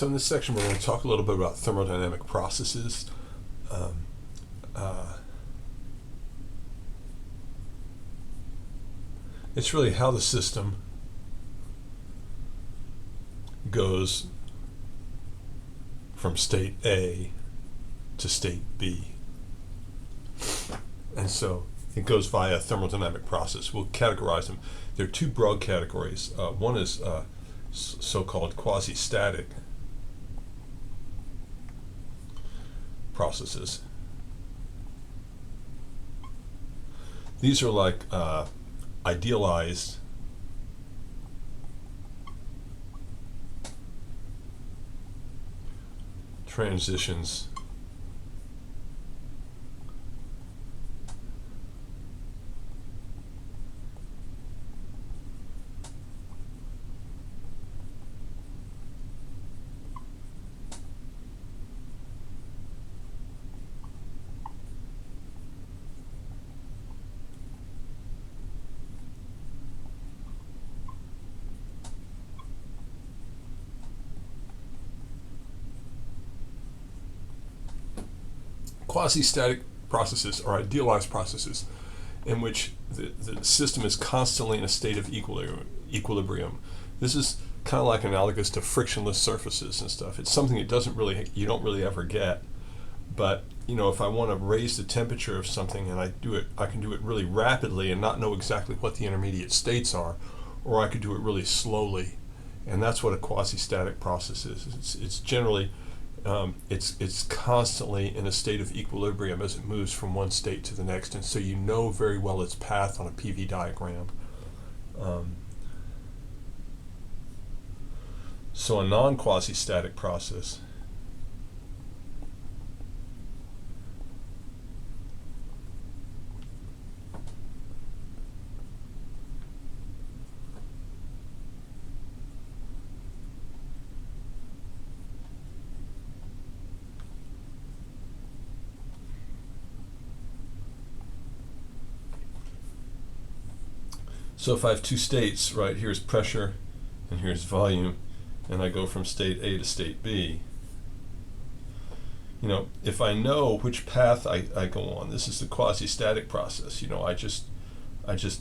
So in this section, we're going to talk a little bit about thermodynamic processes. It's really how the system goes from state A to state B. And so it goes via a thermodynamic process. We'll categorize them. There are two broad categories. One is so-called quasi-static processes. These are like idealized transitions Quasi-static processes are idealized processes in which the system is constantly in a state of equilibrium. This is kind of like analogous to frictionless surfaces and stuff. It's something that you don't really ever get. But if I want to raise the temperature of something and I can do it really rapidly and not know exactly what the intermediate states are, or I could do it really slowly. And that's what a quasi-static process is. It's generally it's constantly in a state of equilibrium as it moves from one state to the next, and so you know very well its path on a PV diagram. So a non-quasi-static process So if I have two states, right, here's pressure and here's volume, and I go from state A to state B, if I know which path I go on, this is the quasi-static process. I just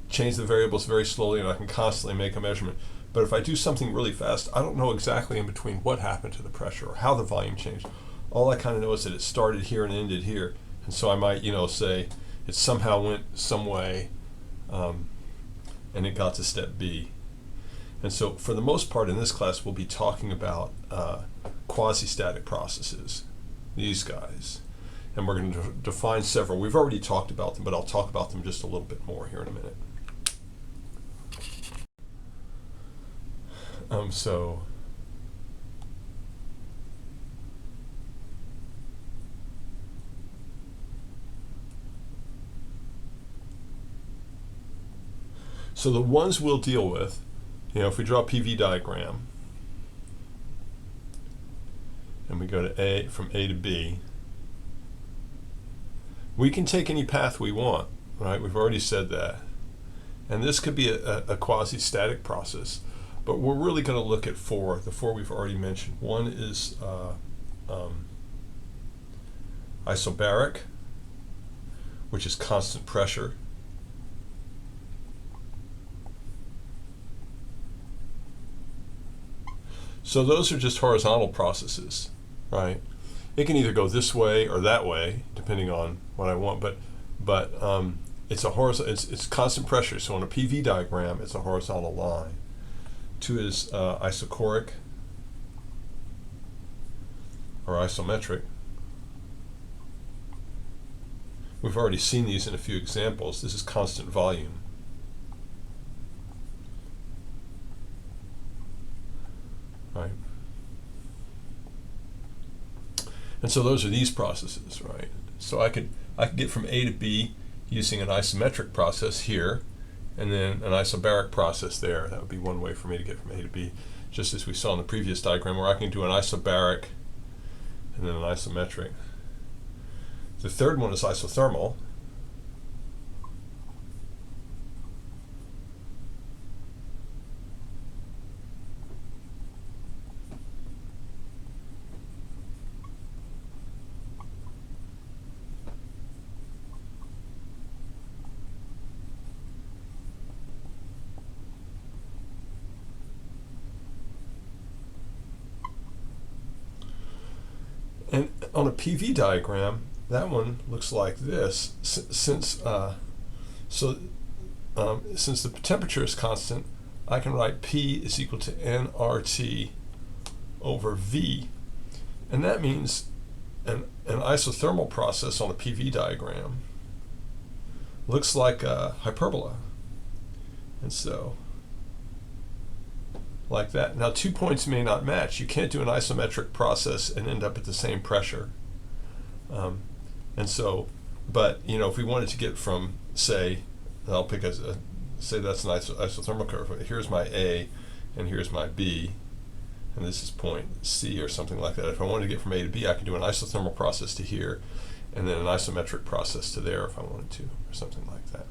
change the variables very slowly and I can constantly make a measurement. But if I do something really fast, I don't know exactly in between what happened to the pressure or how the volume changed. All I kind of know is that it started here and ended here. And so I might, say it somehow went some way, and it got to step B. And so for the most part in this class, we'll be talking about quasi-static processes, these guys. And we're going to define several. We've already talked about them, but I'll talk about them just a little bit more here in a minute. So the ones we'll deal with, if we draw a PV diagram and we go to from A to B, we can take any path we want, right? We've already said that. And this could be a quasi-static process, but we're really going to look at the four we've already mentioned. One is isobaric, which is constant pressure. So those are just horizontal processes, right? It can either go this way or that way, depending on what I want. But it's a horizontal. It's constant pressure. So on a PV diagram, it's a horizontal line. Two is isochoric or isometric. We've already seen these in a few examples. This is constant volume. Right. And so those are these processes, right? So I could get from A to B using an isometric process here, and then an isobaric process there. That would be one way for me to get from A to B, just as we saw in the previous diagram, where I can do an isobaric and then an isometric. The third one is isothermal. And on a PV diagram, that one looks like this. Since the temperature is constant, I can write P is equal to nRT over V. And that means an isothermal process on a PV diagram looks like a hyperbola. And so, like that. Now, 2 points may not match. You can't do an isometric process and end up at the same pressure. And so, but, you know, if we wanted to get from, say, I'll pick say that's an isothermal curve. Here's my A, and here's my B, and this is point C or something like that. If I wanted to get from A to B, I could do an isothermal process to here, and then an isometric process to there if I wanted to, or something like that.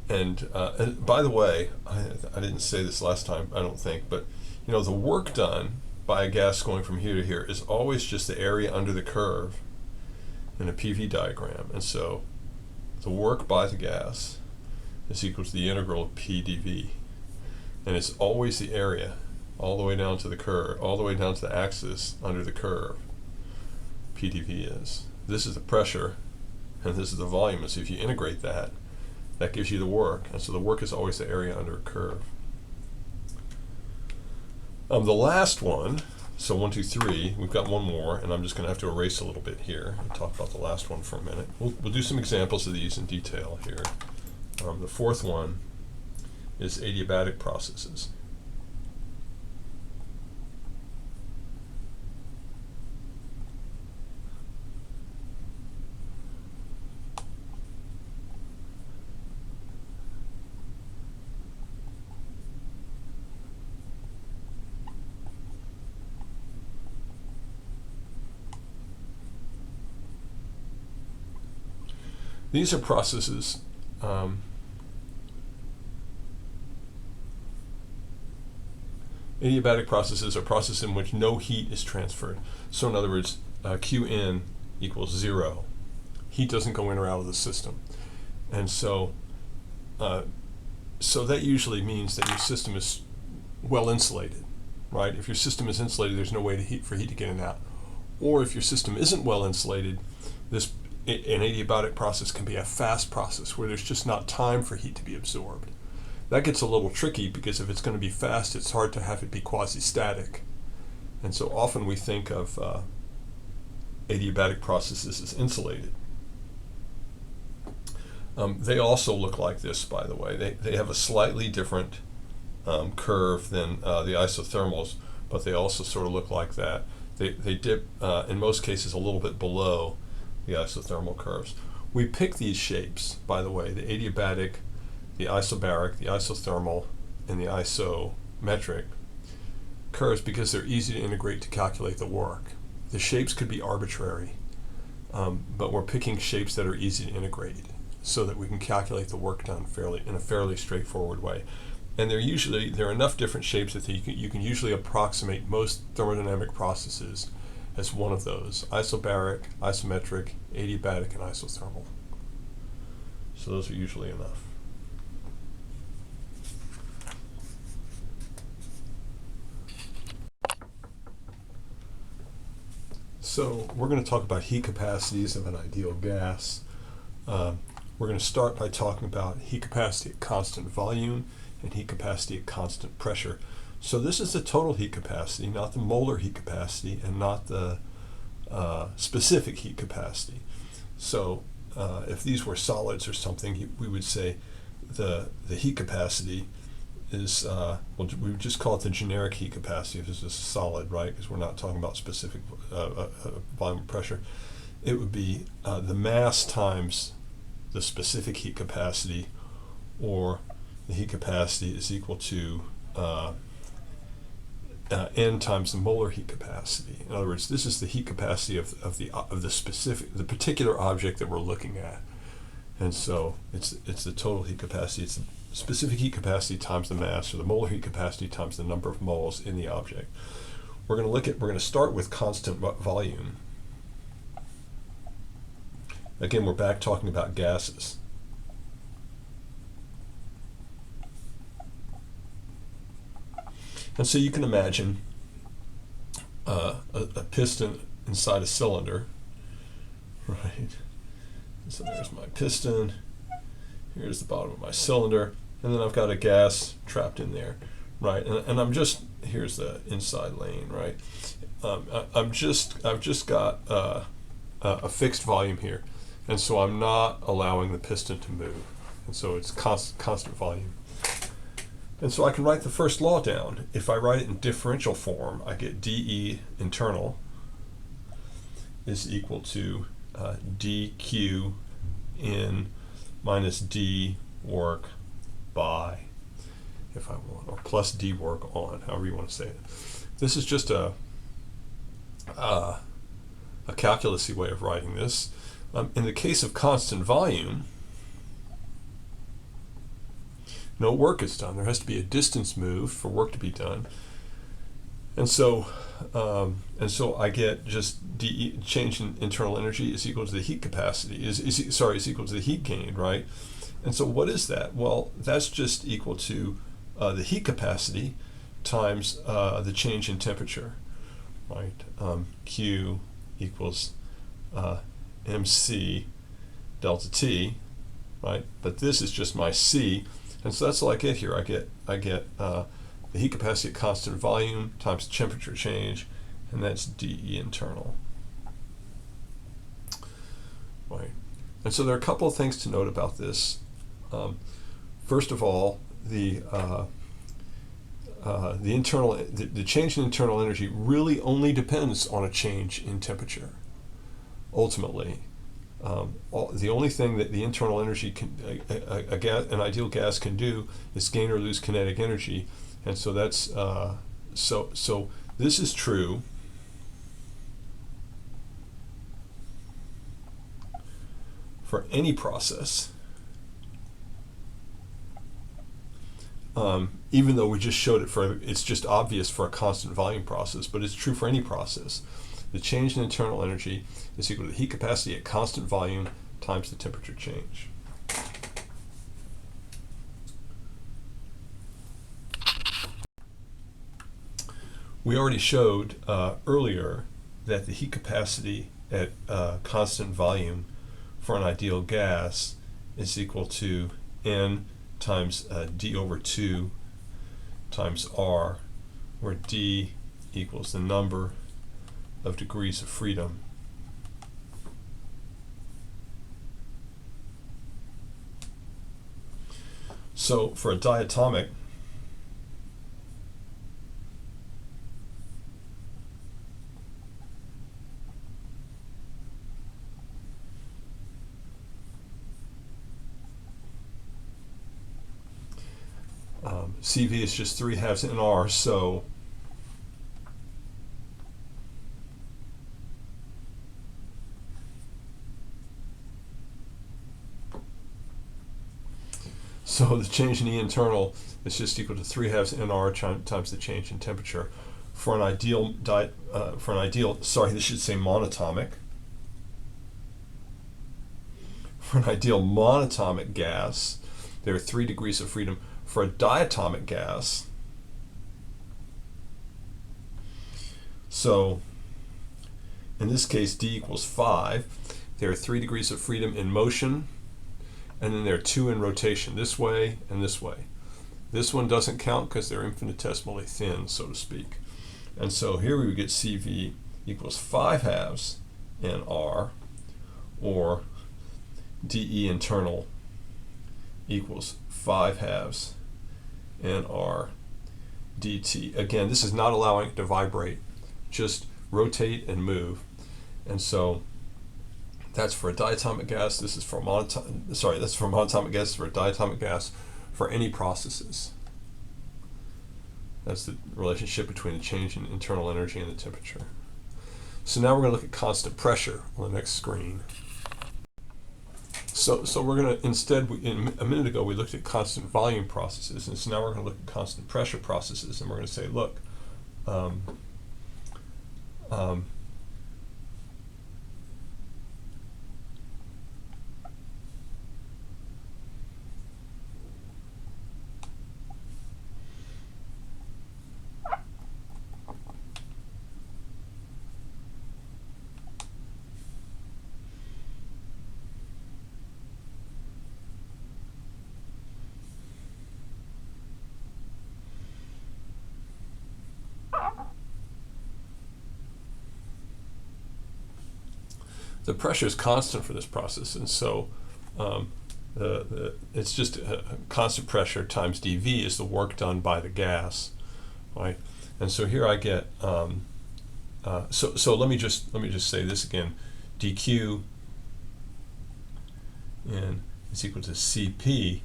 And by the way, I didn't say this last time, I don't think, but you know, the work done by a gas going from here to here is always just the area under the curve in a PV diagram. And so the work by the gas is equal to the integral of P dV. And it's always the area all the way down to the curve, all the way down to the axis under the curve, P dV is. This is the pressure, and this is the volume. And so if you integrate that, that gives you the work. And so the work is always the area under a curve. The last one, so 1, 2, 3, we've got one more, and I'm just going to have to erase a little bit here and talk about the last one for a minute. We'll do some examples of these in detail here. The fourth one is adiabatic processes. These are processes adiabatic processes are processes in which no heat is transferred. So in other words, Qn equals 0. Heat doesn't go in or out of the system. And so so that usually means that your system is well insulated, right? If your system is insulated, there's no way for heat to get in and out. Or if your system isn't well insulated, an adiabatic process can be a fast process where there's just not time for heat to be absorbed. That gets a little tricky because if it's going to be fast, it's hard to have it be quasi-static. And so often we think of adiabatic processes as insulated. They also look like this, by the way. They have a slightly different curve than the isothermals, but they also sort of look like that. They dip, in most cases, a little bit below the isothermal curves. We pick these shapes, by the way, the adiabatic, the isobaric, the isothermal, and the isometric curves because they're easy to integrate to calculate the work. The shapes could be arbitrary, but we're picking shapes that are easy to integrate so that we can calculate the work done in a fairly straightforward way. And there are enough different shapes that you can usually approximate most thermodynamic processes as one of those: isobaric, isometric, adiabatic, and isothermal. So those are usually enough. So we're going to talk about heat capacities of an ideal gas. We're going to start by talking about heat capacity at constant volume and heat capacity at constant pressure. So this is the total heat capacity, not the molar heat capacity, and not the specific heat capacity. So if these were solids or something, we would say the heat capacity is, we would just call it the generic heat capacity if this is a solid, right? Because we're not talking about specific volume of pressure. It would be the mass times the specific heat capacity, or the heat capacity is equal to N times the molar heat capacity. In other words, this is the heat capacity of the particular object that we're looking at. And so it's the total heat capacity. It's the specific heat capacity times the mass, or the molar heat capacity times the number of moles in the object. We're going to start with constant volume. Again, we're back talking about gases. And so you can imagine a piston inside a cylinder, right? So there's my piston. Here's the bottom of my cylinder, and then I've got a gas trapped in there, right? And I'm just, here's the inside lane, right? I've just got a fixed volume here, and so I'm not allowing the piston to move, and so it's constant volume. And so I can write the first law down. If I write it in differential form, I get dE internal is equal to dQ in minus d work by, if I want, or plus d work on, however you want to say it. This is just a calculus-y way of writing this. In the case of constant volume, no work is done. There has to be a distance moved for work to be done. And so I get just dE, change in internal energy, is equal to the heat capacity, is equal to the heat gain, right? And so what is that? Well, that's just equal to the heat capacity times the change in temperature, right? Q equals MC delta T, right? But this is just my C, and so that's all I get here. I get the heat capacity at constant volume times temperature change, and that's dE internal. Right. And so there are a couple of things to note about this. First of all, the change in internal energy really only depends on a change in temperature. Ultimately, the only thing that the internal energy an ideal gas can do is gain or lose kinetic energy. And so that's so this is true for any process, even though we just showed it it's just obvious for a constant volume process, but it's true for any process. The change in internal energy is equal to the heat capacity at constant volume times the temperature change. We already showed earlier that the heat capacity at constant volume for an ideal gas is equal to N times D over 2 times R, where D equals the number of degrees of freedom. So for a diatomic, CV is just 3/2 NR, so the change in E internal is just equal to 3/2 NR times the change in temperature. For an ideal this should say monatomic. For an ideal monatomic gas, there are 3 degrees of freedom. For a diatomic gas, so in this case D equals 5, there are 3 degrees of freedom in motion, and then there are 2 in rotation, this way and this way. This one doesn't count because they're infinitesimally thin, so to speak. And so here we would get CV equals 5/2 NR, or dE internal equals 5/2 NR dt. Again, this is not allowing it to vibrate, just rotate and move. And so that's for a diatomic gas. This is for that's for monatomic gas, for a diatomic gas, for any processes. That's the relationship between the change in internal energy and the temperature. So now we're going to look at constant pressure on the next screen. So we're going to, instead, a minute ago we looked at constant volume processes, and so now we're going to look at constant pressure processes, and we're going to say, look, the pressure is constant for this process, and so it's just a constant pressure times dV is the work done by the gas, right? And so here I get so let me just say this again: dq and is equal to Cp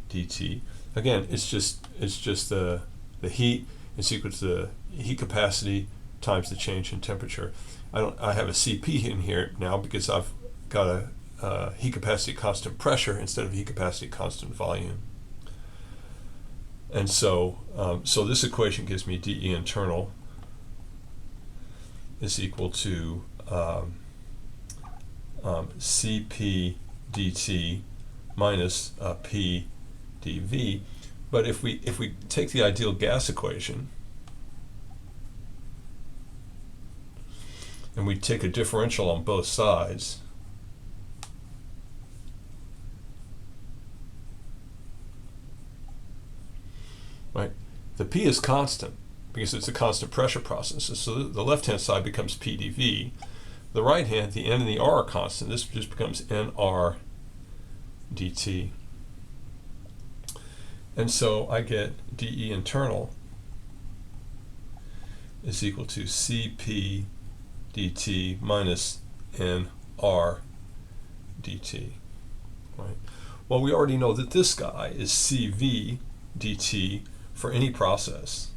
dt. Again, it's just the heat is equal to the heat capacity times the change in temperature. I have a Cp in here now because I've got a heat capacity constant pressure instead of heat capacity constant volume. And so so this equation gives me dE internal is equal to Cp dt minus P dV. But if we take the ideal gas equation and we take a differential on both sides, right? The P is constant because it's a constant pressure process. So the left-hand side becomes P dV. The right hand, the N and the R are constant. This just becomes NR dt. And so I get dE internal is equal to Cp dt minus NR dt. Right? Well, we already know that this guy is Cv dt for any process.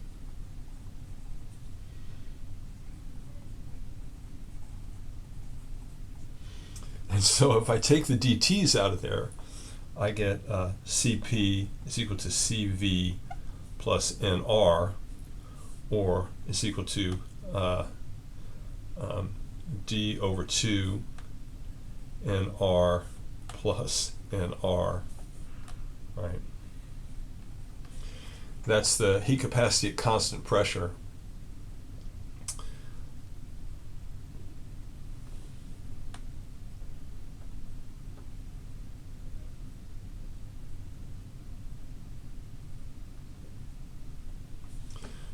And so if I take the dTs out of there, I get Cp is equal to Cv plus Nr, or is equal to d over 2 Nr plus Nr, right? That's the heat capacity at constant pressure.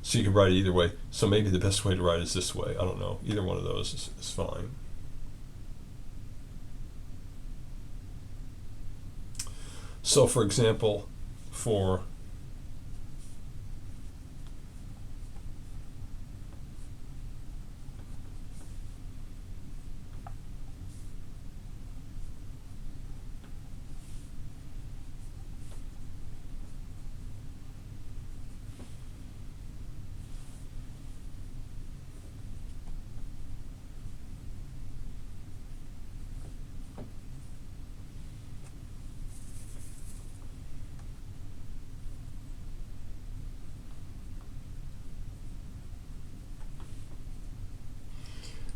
So you can write it either way. So maybe the best way to write it is this way. I don't know. Either one of those is fine. So for example, for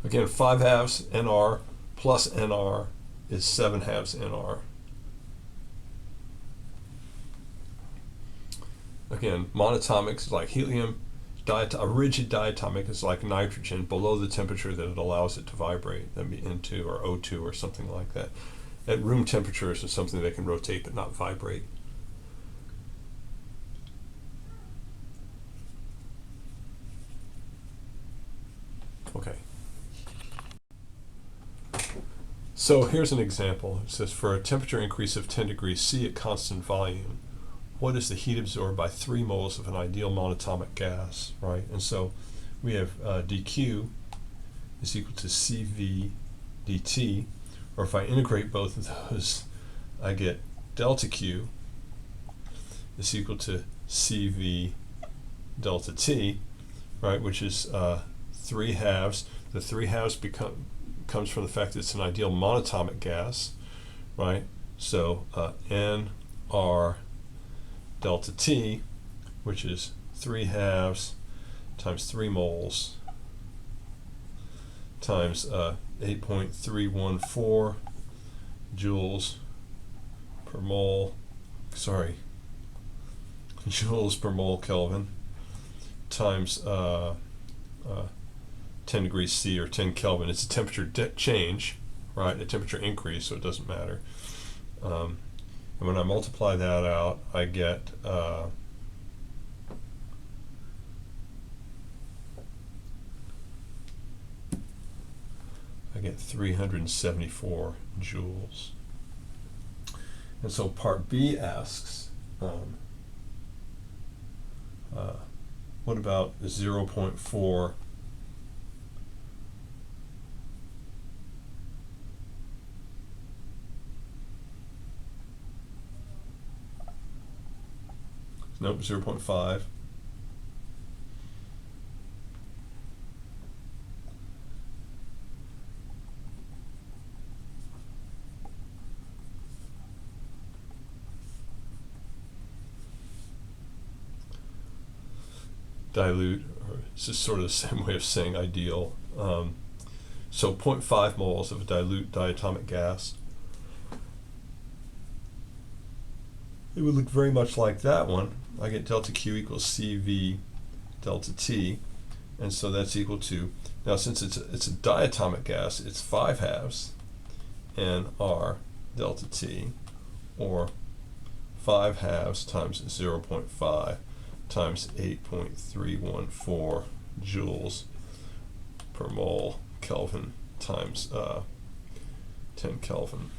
again, 5/2 Nr plus Nr is 7/2 Nr. Again, monatomics is like helium. A rigid diatomic is like nitrogen below the temperature that it allows it to vibrate. That'd be N2 or O2 or something like that. At room temperatures, it's something that can rotate but not vibrate. Okay. So here's an example. It says for a temperature increase of 10 degrees C at constant volume, what is the heat absorbed by 3 moles of an ideal monatomic gas, right? And so we have dQ is equal to Cv dt, or if I integrate both of those, I get delta Q is equal to Cv delta T, right, which is 3/2. The 3/2 comes from the fact that it's an ideal monatomic gas, right? So Nr delta T, which is 3/2 times 3 moles times 8.314 joules per mole, joules per mole Kelvin, times 10 degrees C or 10 Kelvin. It's a temperature change, right? A temperature increase, so it doesn't matter. And when I multiply that out, I get get 374 joules. And so part B asks, what about 0.4 nope, 0.5. Dilute, or it's just sort of the same way of saying ideal. So 0.5 moles of a dilute diatomic gas. It would look very much like that one. I get delta Q equals CV delta T, and so that's equal to, now since it's a diatomic gas, it's 5/2 NR delta T, or 5/2 times 0.5 times 8.314 joules per mole Kelvin times 10 Kelvin.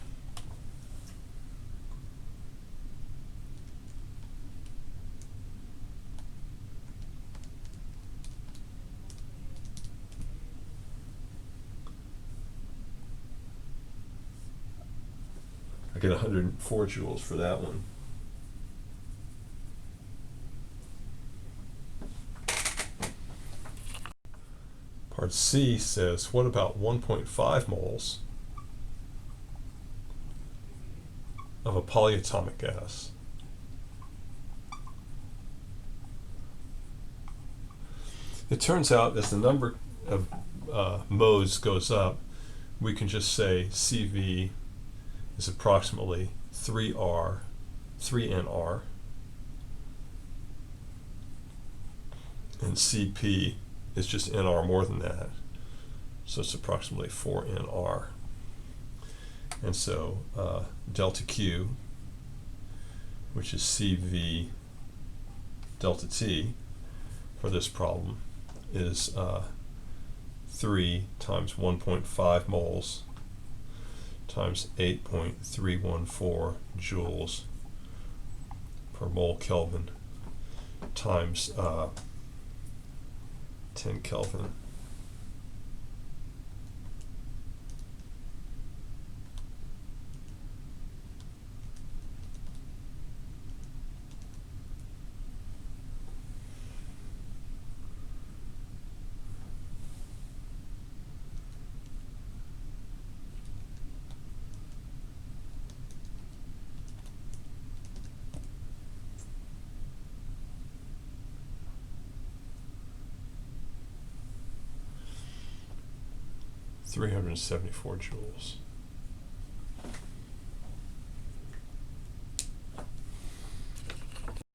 I get 104 joules for that one. Part C says, what about 1.5 moles of a polyatomic gas? It turns out as the number of modes goes up, we can just say CV is approximately 3NR, and CP is just NR more than that, so it's approximately 4NR. And so delta Q, which is CV delta T for this problem, is 3 times 1.5 moles times 8.314 joules per mole Kelvin times 10 Kelvin. .374 joules.